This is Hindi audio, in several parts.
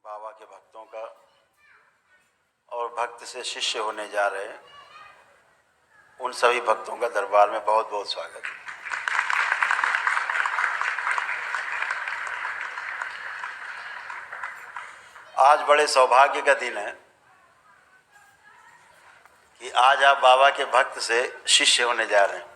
बाबा के भक्तों का और भक्त से शिष्य होने जा रहे हैं उन सभी भक्तों का दरबार में बहुत बहुत स्वागत है। आज बड़े सौभाग्य का दिन है कि आज आप बाबा के भक्त से शिष्य होने जा रहे हैं।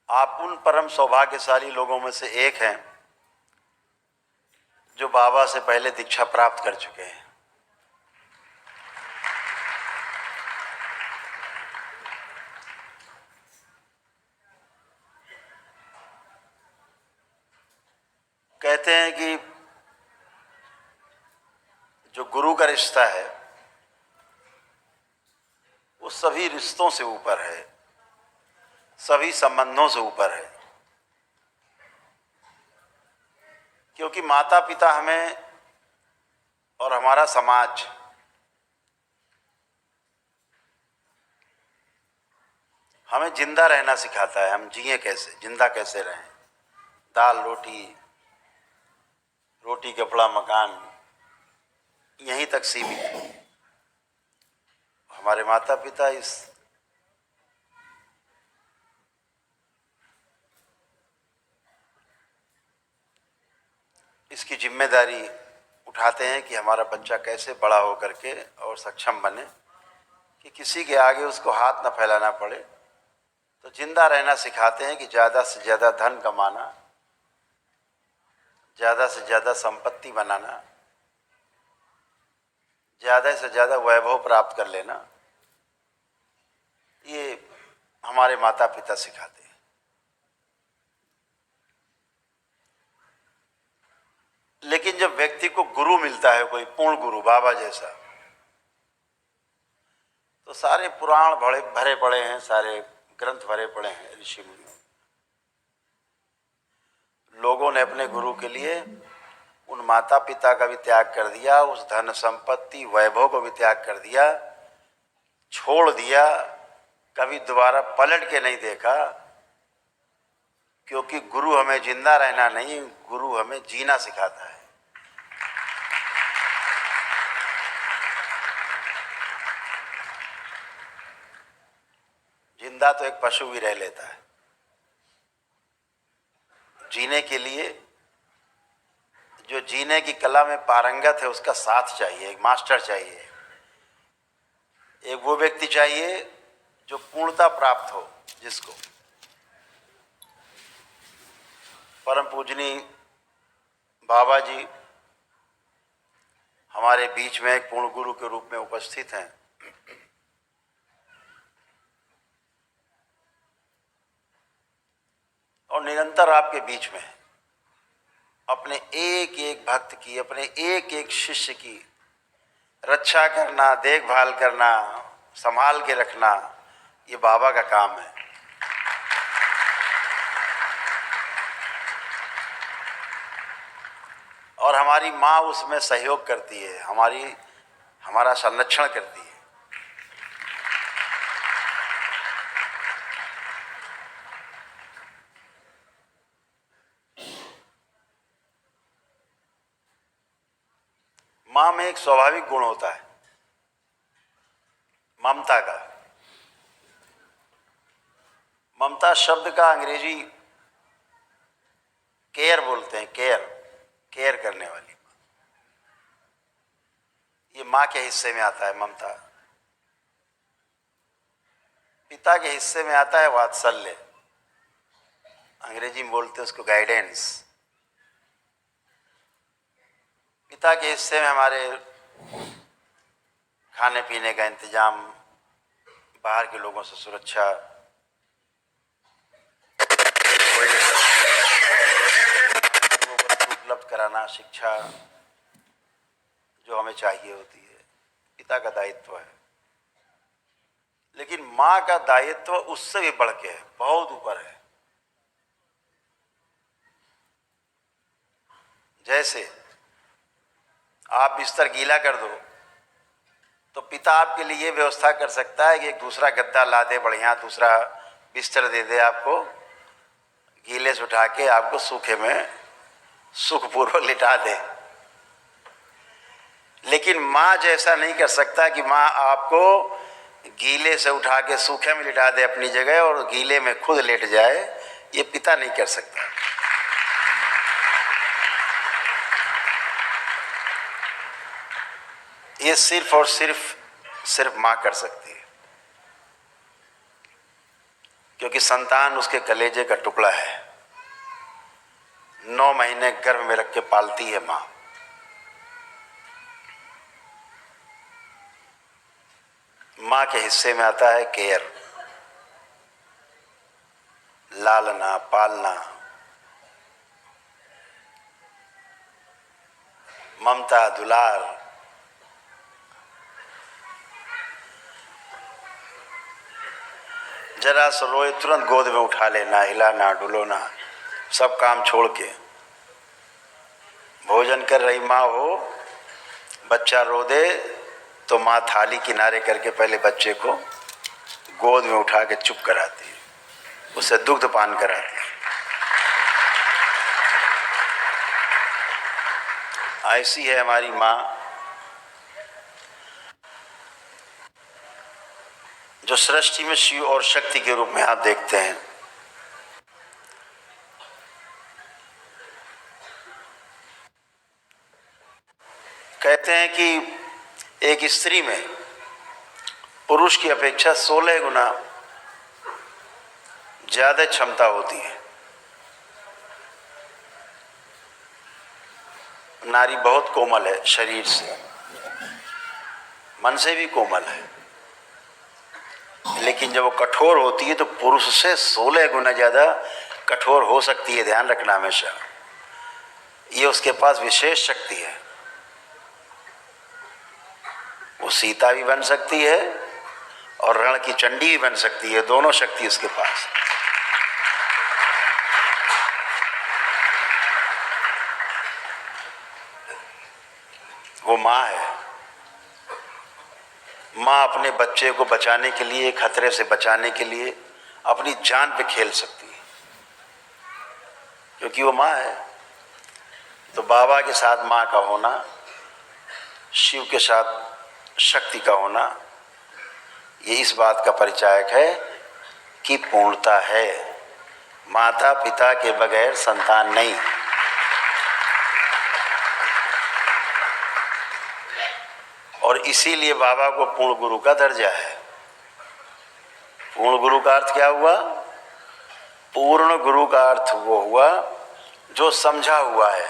आप उन परम सौभाग्यशाली लोगों में से एक हैं जो बाबा से पहले दीक्षा प्राप्त कर चुके हैं। कहते हैं कि जो गुरु का रिश्ता है वो सभी रिश्तों से ऊपर है, सभी संबंधों से ऊपर है, क्योंकि माता पिता हमें और हमारा समाज हमें जिंदा रहना सिखाता है। हम जिए कैसे, जिंदा कैसे रहें। दाल रोटी, रोटी कपड़ा मकान, यहीं तक सीमित है। हमारे माता पिता इसकी जिम्मेदारी उठाते हैं कि हमारा बच्चा कैसे बड़ा हो करके और सक्षम बने कि किसी के आगे उसको हाथ न फैलाना पड़े। तो जिंदा रहना सिखाते हैं कि ज़्यादा से ज़्यादा धन कमाना, ज़्यादा से ज़्यादा संपत्ति बनाना, ज़्यादा से ज़्यादा वैभव प्राप्त कर लेना, ये हमारे माता पिता सिखाते हैं। लेकिन जब व्यक्ति को गुरु मिलता है, कोई पूर्ण गुरु बाबा जैसा, तो सारे पुराण भरे पड़े हैं, सारे ग्रंथ भरे पड़े हैं ऋषि मुनियों। लोगों ने अपने गुरु के लिए उन माता पिता का भी त्याग कर दिया, उस धन संपत्ति वैभव को भी त्याग कर दिया, छोड़ दिया, कभी दोबारा पलट के नहीं देखा। क्योंकि गुरु हमें जिंदा रहना नहीं, गुरु हमें जीना सिखाता है। जिंदा तो एक पशु भी रह लेता है। जीने के लिए जो जीने की कला में पारंगत है उसका साथ चाहिए, एक मास्टर चाहिए, एक वो व्यक्ति चाहिए जो पूर्णता प्राप्त हो, जिसको परम पूजनीय बाबा जी हमारे बीच में एक पूर्ण गुरु के रूप में उपस्थित हैं। और निरंतर आपके बीच में अपने एक एक भक्त की, अपने एक एक शिष्य की रक्षा करना, देखभाल करना, संभाल के रखना, ये बाबा का काम है। और हमारी माँ उसमें सहयोग करती है, हमारा संरक्षण करती है। माँ में एक स्वाभाविक गुण होता है ममता का। ममता शब्द का अंग्रेजी केयर बोलते हैं, केयर करने वाली। ये माँ के हिस्से में आता है ममता। पिता के हिस्से में आता है वात्सल्य, अंग्रेजी में बोलते हैं उसको गाइडेंस। पिता के हिस्से में हमारे खाने पीने का इंतजाम, बाहर के लोगों से सुरक्षा, उपलब्ध कराना, शिक्षा जो हमें चाहिए होती है, पिता का दायित्व है। लेकिन माँ का दायित्व उससे भी बढ़ के है, बहुत ऊपर है। जैसे आप बिस्तर गीला कर दो तो पिता आपके लिए ये व्यवस्था कर सकता है कि एक दूसरा गद्दा ला दे, बढ़िया दूसरा बिस्तर दे दे, आपको गीले से उठा के आपको सूखे में सुखपूर्वक लिटा दे। लेकिन माँ जैसा नहीं कर सकता कि माँ आपको गीले से उठा के सूखे में लिटा दे अपनी जगह और गीले में खुद लेट जाए, ये पिता नहीं कर सकता। ये सिर्फ और सिर्फ माँ कर सकती है, क्योंकि संतान उसके कलेजे का टुकड़ा है। 9 महीने गर्भ में रख के पालती है माँ। माँ के हिस्से में आता है केयर, लालना, पालना, ममता, दुलार। जरा सा रोए तुरंत गोद में उठा लेना, हिलाना, डुलोना, सब काम छोड़ के। भोजन कर रही माँ हो, बच्चा रो दे तो माँ थाली किनारे करके पहले बच्चे को गोद में उठा के चुप कराती है, उसे दुग्ध पान कराती है। ऐसी है हमारी माँ, जो सृष्टि में शिव और शक्ति के रूप में आप देखते हैं। कहते हैं कि एक स्त्री में पुरुष की अपेक्षा 16 गुना ज्यादा क्षमता होती है। नारी बहुत कोमल है शरीर से, मन से भी कोमल है, लेकिन जब वो कठोर होती है तो पुरुष से 16 गुना ज्यादा कठोर हो सकती है। ध्यान रखना हमेशा, ये उसके पास विशेष शक्ति है। वो सीता भी बन सकती है और रण की चंडी भी बन सकती है, दोनों शक्ति उसके पास। वो माँ है। माँ अपने बच्चे को बचाने के लिए, खतरे से बचाने के लिए अपनी जान पे खेल सकती है, क्योंकि वो माँ है। तो बाबा के साथ माँ का होना, शिव के साथ शक्ति का होना, ये इस बात का परिचायक है कि पूर्णता है। माता पिता के बगैर संतान नहीं। और इसीलिए बाबा को पूर्ण गुरु का दर्जा है। पूर्ण गुरु का अर्थ क्या हुआ? पूर्ण गुरु का अर्थ वो हुआ जो समझा हुआ है,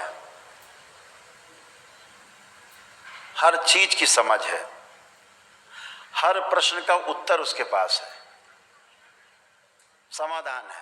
हर चीज की समझ है, हर प्रश्न का उत्तर उसके पास है, समाधान है।